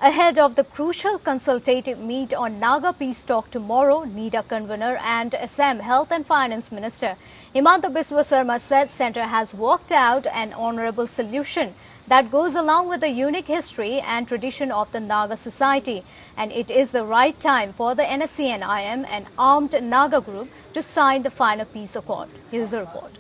Ahead of the crucial consultative meet on Naga Peace Talk tomorrow, NIDA convener and Assam Health and Finance Minister Himanta Biswa Sarma said Centre has worked out an honourable solution that goes along with the unique history and tradition of the Naga society, and it is the right time for the NSCN-IM, an armed Naga group, to sign the final peace accord. Here is a report.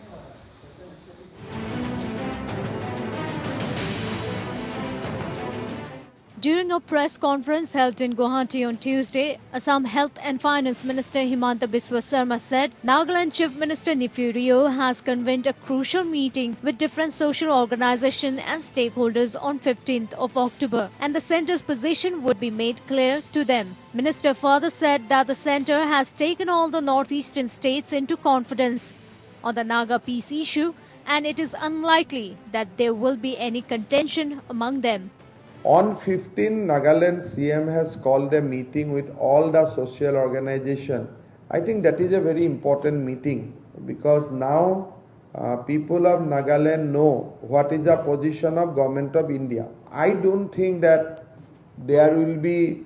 During a press conference held in Guwahati on Tuesday, Assam Health and Finance Minister Himanta Biswa Sarma said Nagaland Chief Minister Neiphiu Rio has convened a crucial meeting with different social organizations and stakeholders on 15th of October, and the centre's position would be made clear to them. Minister further said that the centre has taken all the northeastern states into confidence on the Naga peace issue, and it is unlikely that there will be any contention among them. On 15, Nagaland CM has called a meeting with all the social organization. I think that is a very important meeting because now people of Nagaland know what is the position of Government of India. I don't think that there will be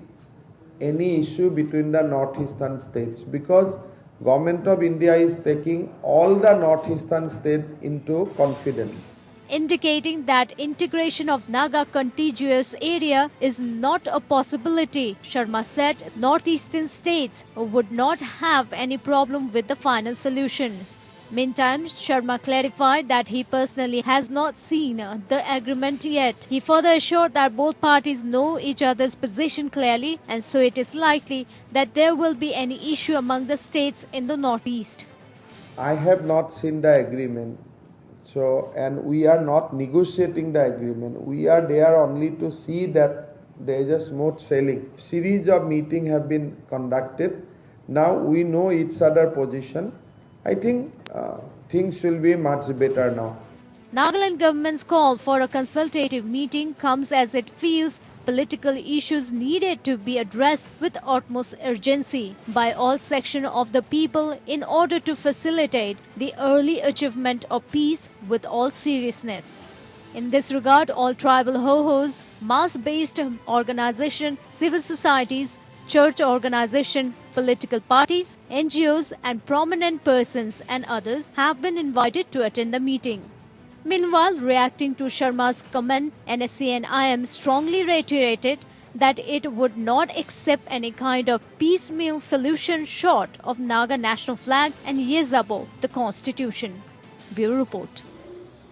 any issue between the northeastern states because Government of India is taking all the northeastern states into confidence. Indicating that integration of Naga contiguous area is not a possibility, Sharma said northeastern states would not have any problem with the final solution. Meantime, Sharma clarified that he personally has not seen the agreement yet. He further assured that both parties know each other's position clearly, and so it is likely that there will be any issue among the states in the northeast. I have not seen the agreement. So, and we are not negotiating the agreement. We are there only to see that there is a smooth sailing. Series of meetings have been conducted. Now we know each other position. I think things will be much better now. Nagaland government's call for a consultative meeting comes as it feels political issues needed to be addressed with utmost urgency by all sections of the people in order to facilitate the early achievement of peace with all seriousness. In this regard, all tribal ho-hos, mass-based organizations, civil societies, church organizations, political parties, NGOs and prominent persons and others have been invited to attend the meeting. Meanwhile, reacting to Sharma's comment, NSCN-IM strongly reiterated that it would not accept any kind of piecemeal solution short of Naga national flag and Yezabo, the constitution. Bureau Report.